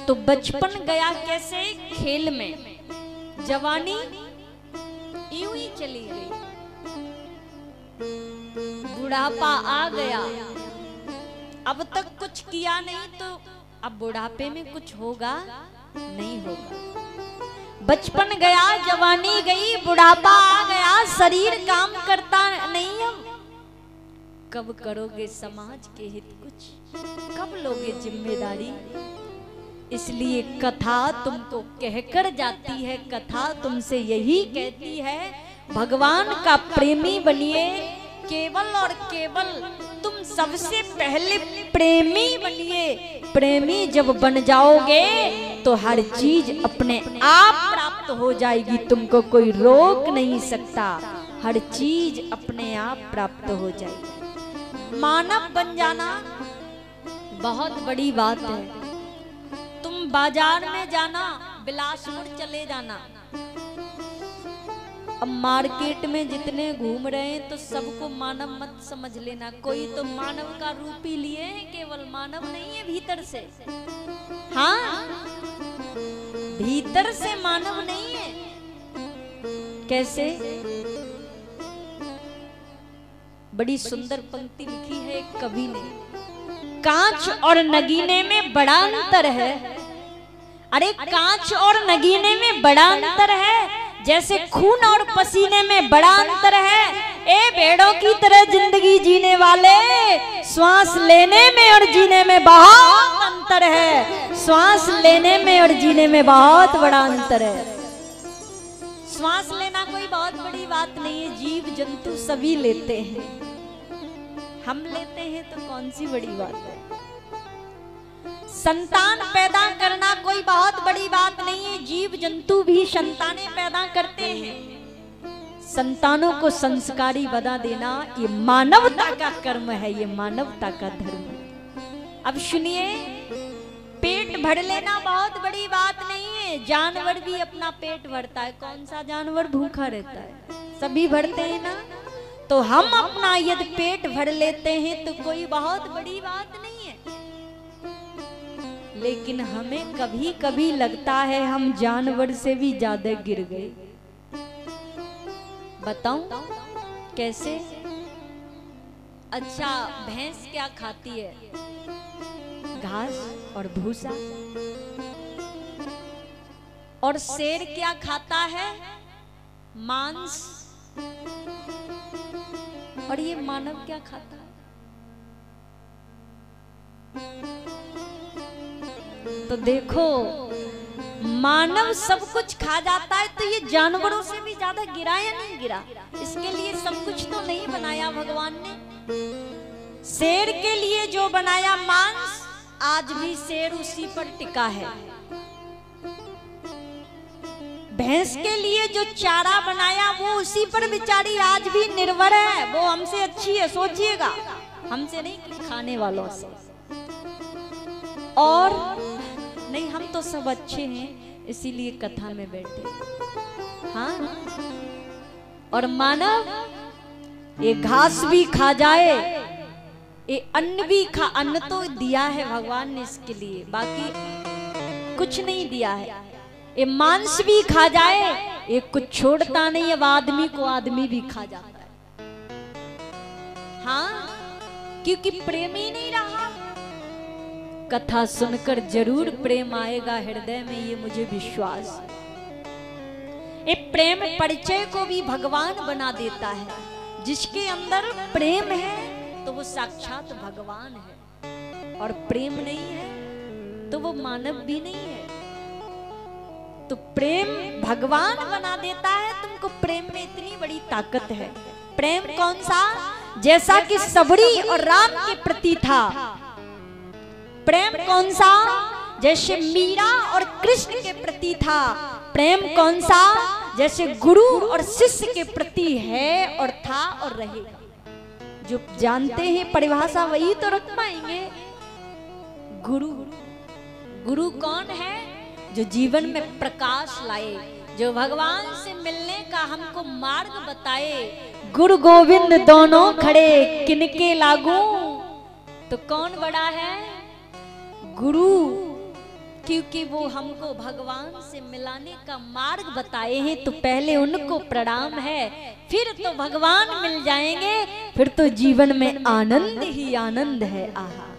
तो बचपन गया कैसे? खेल में। जवानी यूं ही चली गई, बुढ़ापा आ गया। अब तक कुछ किया नहीं तो अब बुढ़ापे में कुछ होगा नहीं होगा। बचपन गया, जवानी गई, बुढ़ापा आ गया, शरीर काम करता नहीं। अब कब करोगे समाज के हित कुछ, कब लोगे जिम्मेदारी? इसलिए कथा तुमको कहकर जाती है, कथा तुमसे यही कहती है, भगवान का प्रेमी बनिए, केवल और केवल तुम सबसे पहले प्रेमी बनिए। प्रेमी जब बन जाओगे तो हर चीज अपने आप प्राप्त हो जाएगी, तुमको कोई रोक नहीं सकता, हर चीज अपने आप प्राप्त हो जाएगी। मानव बन जाना बहुत बड़ी बात है। तुम बाजार में जाना, बिलासपुर चले जाना, अब मार्केट में जितने घूम रहे हैं तो सबको मानव मत समझ लेना। कोई तो मानव का रूप ही लिए हैं, केवल मानव नहीं है भीतर से। हाँ, भीतर से मानव नहीं है। कैसे? बड़ी सुंदर पंक्ति लिखी है एक कवि ने, कांच और नगीने में बड़ा अंतर है। अरे कांच और नगीने में बड़ा अंतर है, जैसे खून और पसीने में बड़ा अंतर है। ए भेड़ों की तरह जिंदगी जीने वाले, श्वास लेने में और जीने में बहुत अंतर है। श्वास लेने में और जीने में बहुत बड़ा अंतर है। श्वास लेना कोई बहुत बड़ी बात नहीं है, जीव जंतु सभी लेते हैं, हम लेते हैं तो कौन सी बड़ी बात है। संतान पैदा करना कोई बहुत बड़ी बात नहीं है, जीव जंतु भी संतानें पैदा करते हैं। संतानों को संस्कारी बना देना ये मानवता का कर्म है, ये मानवता का धर्म है। अब सुनिए, पेट भर लेना बहुत बड़ी बात नहीं है, जानवर भी अपना पेट भरता है। कौन सा जानवर भूखा रहता है? सभी भरते हैं ना। तो हम अपना यदि पेट भर लेते हैं तो कोई बहुत बड़ी बात नहीं है। लेकिन हमें कभी कभी लगता है हम जानवर से भी ज्यादा गिर गए। बताऊं कैसे? अच्छा, भैंस क्या खाती है? घास और भूसा। और शेर क्या खाता है? मांस। और ये मानव क्या खाता है? तो देखो, मानव सब कुछ खा जाता है, तो ये जानवरों से भी ज्यादा गिरा या नहीं गिरा? इसके लिए सब कुछ तो नहीं बनाया भगवान ने। शेर के लिए जो बनाया मांस, आज भी शेर उसी पर टिका है। भैंस के लिए जो चारा बनाया वो उसी पर बेचारी आज भी निर्भर है। वो हमसे अच्छी है, सोचिएगा, हमसे नहीं, खाने वालों से। और नहीं, हम तो सब अच्छे हैं, इसीलिए कथा में बैठे। हाँ, और मानव ये घास भी खा जाए, ये अन्न भी खा, अन्न तो दिया है भगवान ने इसके लिए, बाकी कुछ नहीं दिया है। ये मांस भी खा जाए, ये कुछ छोड़ता नहीं। अब आदमी को आदमी भी खा जाता है। हाँ, क्योंकि प्रेम ही नहीं रहा। कथा सुनकर जरूर प्रेम आएगा हृदय में, ये मुझे विश्वास है। ये प्रेम परिचय को भी भगवान बना देता है। जिसके अंदर प्रेम है तो वो साक्षात भगवान है, और प्रेम नहीं है तो वो मानव भी नहीं है। तो प्रेम भगवान बना देता है तुमको। प्रेम में इतनी बड़ी ताकत है। प्रेम कौन सा? जैसा कि सबरी और राम के प्रति था। प्रेम कौन सा? जैसे मीरा और कृष्ण के प्रति था। प्रेम कौन सा? जैसे गुरु और शिष्य के प्रति है और था और रहेगा। जो जानते हैं परिभाषा वही तो रख पाएंगे। गुरु, गुरु कौन है? जो जीवन में प्रकाश लाए, जो भगवान से मिलने का हमको मार्ग बताए। गुरु गोविंद दोनों खड़े किनके लागू, तो कौन बड़ा है? गुरु। क्योंकि वो हमको भगवान से मिलाने का मार्ग बताए हैं, तो पहले उनको प्रणाम है, फिर तो भगवान मिल जाएंगे, फिर तो जीवन में आनंद ही आनंद है। आहा,